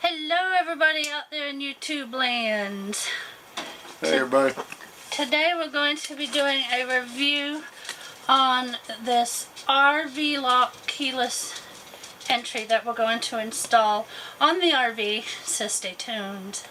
Hello everybody out there in YouTube land. Hey everybody. Today we're going to be doing a review on this RV lock keyless entry that we're going to install on the RV, so stay tuned.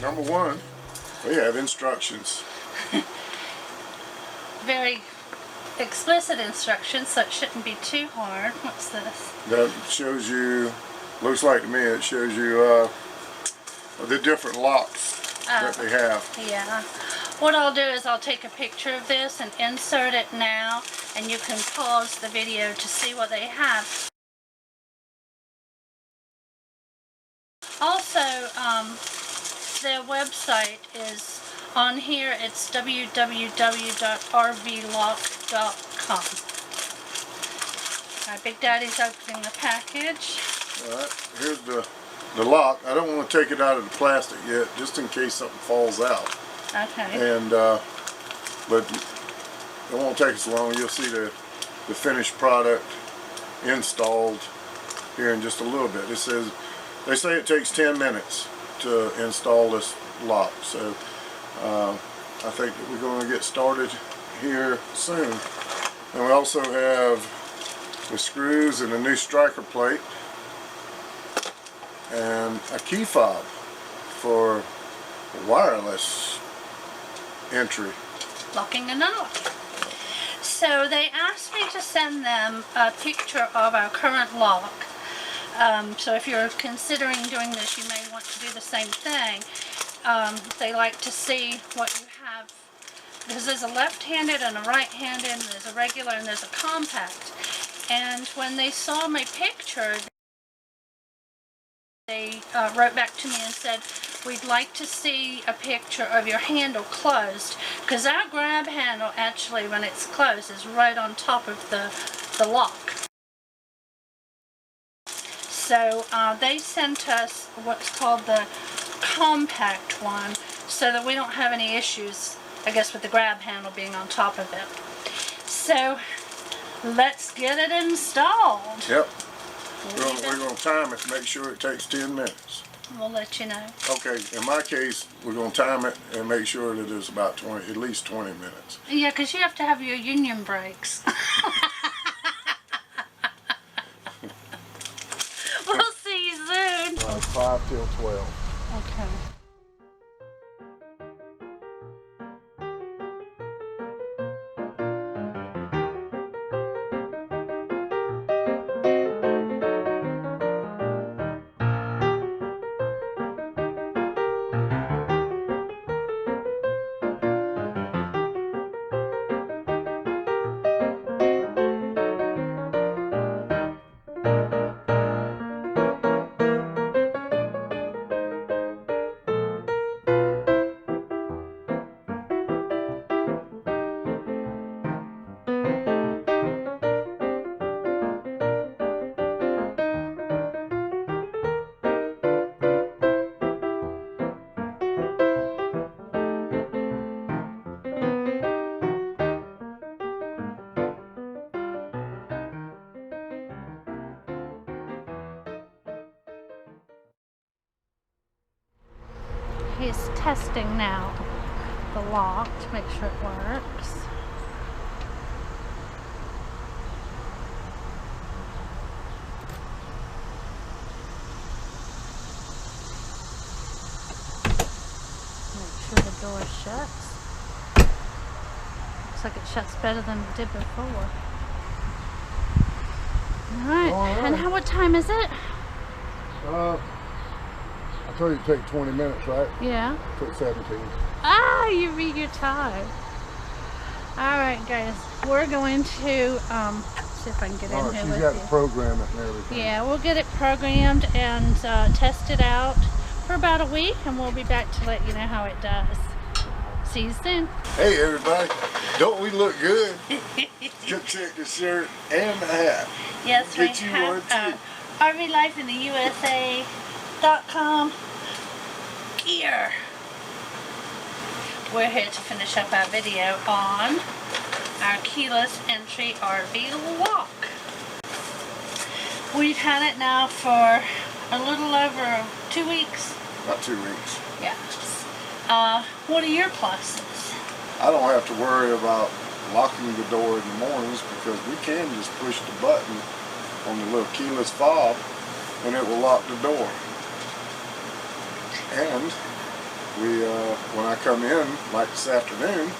Number one, we have instructions. Very explicit instructions, so it shouldn't be too hard. What's this? That shows you, looks like to me, it shows you the different locks that they have. Yeah. What I'll do is I'll take a picture of this and insert it now, and you can pause the video to see what they have. Also, their website is on here. It's www.rvlock.com. My Big Daddy's opening the package. Alright, here's the lock. I don't want to take it out of the plastic yet, just in case something falls out. Okay. And, but it won't take us long. You'll see the finished product installed here in just a little bit. It says, they say it takes 10 minutes to install this lock, so I think that we're going to get started here soon. And we also have the screws and a new striker plate and a key fob for wireless entry. Locking and unlocking. So they asked me to send them a picture of our current lock. So if you're considering doing this, you may want to do the same thing. They like to see what you have, because there's a left-handed and a right-handed, and there's a regular and there's a compact. And when they saw my picture, they wrote back to me and said, we'd like to see a picture of your handle closed, because our grab handle actually, when it's closed, is right on top of the lock. So they sent us what's called the compact one, so that we don't have any issues, I guess, with the grab handle being on top of it. So let's get it installed. Yep. We're going to time it to make sure it takes 10 minutes. We'll let you know. Okay, in my case, we're going to time it and make sure that it's about at least 20 minutes. Yeah, because you have to have your union brakes. We'll see you soon. 5 till 12. Okay. He's testing now the lock to make sure it works. Make sure the door shuts. Looks like it shuts better than it did before. Alright, and what time is it? I told you it'd take 20 minutes, right? Yeah. Took 17. Ah, you read your time. Alright guys, we're going to see if I can get in Oh, here she's with got to you. program it and everything. Yeah, we'll get it programmed and test it out for about a week, and we'll be back to let you know how it does. See you soon. Hey everybody, don't we look good? Go check the shirt and the hat. Yes, we Get you have one too. RVLifeintheusa.com gear. We're here to finish up our video on our keyless entry RV lock. We've had it now for a little over 2 weeks. About 2 weeks. Yeah. What are your pluses? I don't have to worry about locking the door in the mornings because we can just push the button on the little keyless fob and it will lock the door. And we, when I come in, like this afternoon,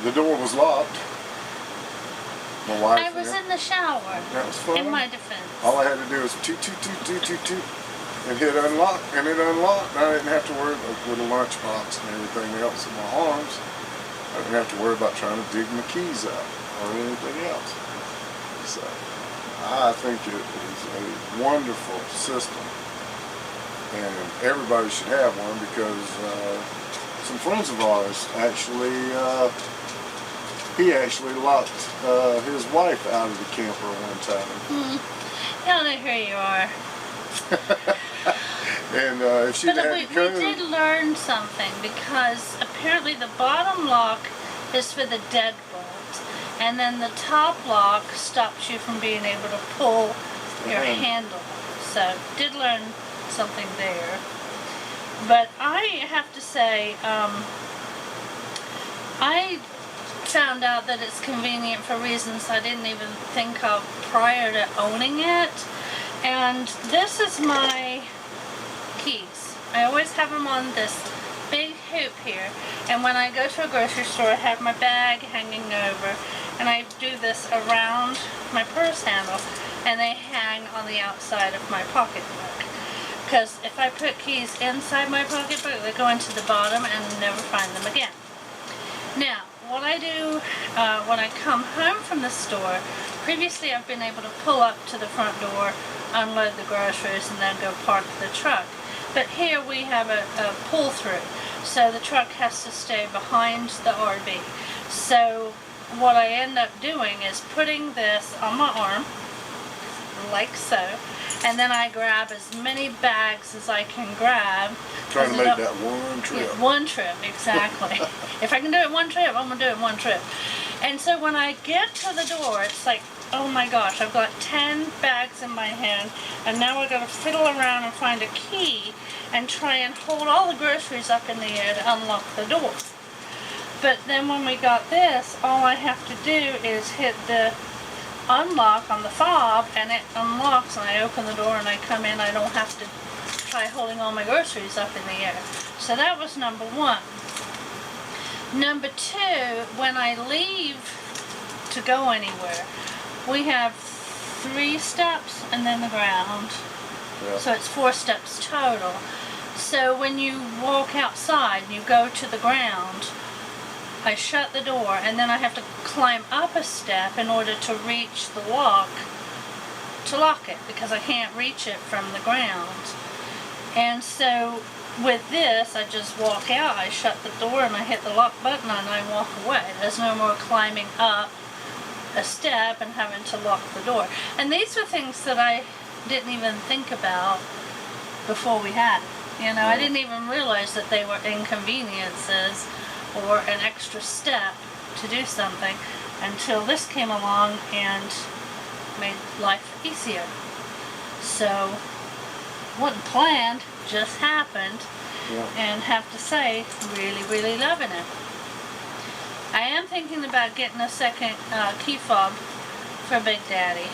the door was locked. My wife. I was in the shower. That was fun. In my defense. All I had to do was toot, toot, toot, toot, toot, toot, and hit unlock, and it unlocked. I didn't have to worry about with a lunchbox and everything else in my arms. I didn't have to worry about trying to dig my keys out or anything else. So I think it is a wonderful system, and everybody should have one because some friends of ours actually. He actually locked his wife out of the camper one time. I don't know who you are. And if she'd But had we to come, did learn something because apparently the bottom lock is for the deadbolt, and then the top lock stops you from being able to pull your handle. So did learn something there. But I have to say, I found out that it's convenient for reasons I didn't even think of prior to owning it. And this is my keys. I always have them on this big hoop here, and when I go to a grocery store I have my bag hanging over, and I do this around my purse handle, and they hang on the outside of my pocketbook. Because if I put keys inside my pocketbook, they go into the bottom and never find them again. Now, what I do when I come home from the store, previously I've been able to pull up to the front door, unload the groceries, and then go park the truck. But here we have a pull-through, so the truck has to stay behind the RV. So what I end up doing is putting this on my arm, like so, and then I grab as many bags as I can grab. trying to make that one trip. Yeah, one trip, exactly. If I can do it one trip, I'm going to do it one trip. And so when I get to the door, it's like, oh my gosh, I've got 10 bags in my hand, and now I've got to fiddle around and find a key and try and hold all the groceries up in the air to unlock the door. But then when we got this, all I have to do is hit the unlock on the fob, and it unlocks, and I open the door and I come in. I don't have to try holding all my groceries up in the air. So that was number one. Number two, when I leave to go anywhere, we have 3 steps and then the ground. Yeah. So it's 4 steps total. So when you walk outside and you go to the ground, I shut the door, and then I have to climb up a step in order to reach the lock to lock it, because I can't reach it from the ground. And so with this, I just walk out, I shut the door, and I hit the lock button, and I walk away. There's no more climbing up a step and having to lock the door. And these were things that I didn't even think about before we had it. You know, I didn't even realize that they were inconveniences or an extra step to do something until this came along and made life easier. So, wasn't planned, just happened, and have to say, really, really loving it. I am thinking about getting a second key fob for Big Daddy,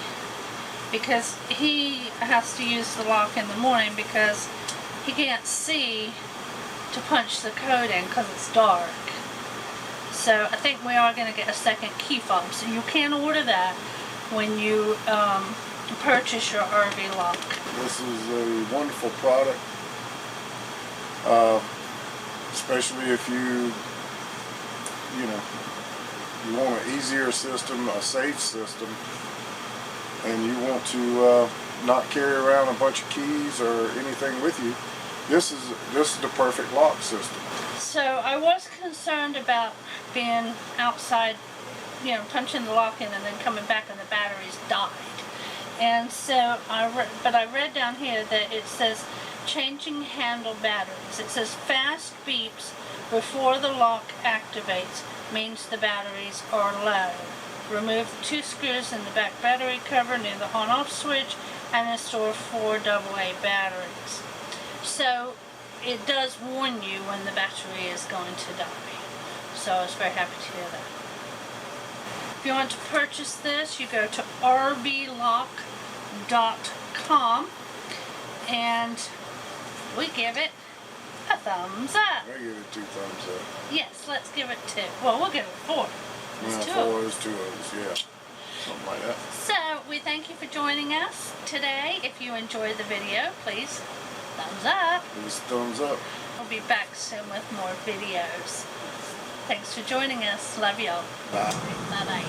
because he has to use the lock in the morning because he can't see to punch the code in because it's dark. So I think we are going to get a second key fob. So you can order that when you purchase your RV lock. This is a wonderful product, especially if you want an easier system, a safe system, and you want to not carry around a bunch of keys or anything with you, this is the perfect lock system. So I was concerned about being outside, you know, punching the lock in and then coming back and the batteries died. And so but I read down here that it says changing handle batteries. It says fast beeps before the lock activates means the batteries are low. Remove the 2 screws in the back battery cover near the on-off switch and install 4 AA batteries. So it does warn you when the battery is going to die. So I was very happy to hear that. If you want to purchase this, you go to rblock.com and we give it a thumbs up. I give it 2 thumbs up. Yes, let's give it 2. Well, we'll give it 4. It's 2 of 4 us. is 2 of us, yeah. Something like that. So we thank you for joining us today. If you enjoyed the video, please thumbs up. Just thumbs up. We'll be back soon with more videos. Thanks for joining us. Love y'all. Bye. Bye-bye.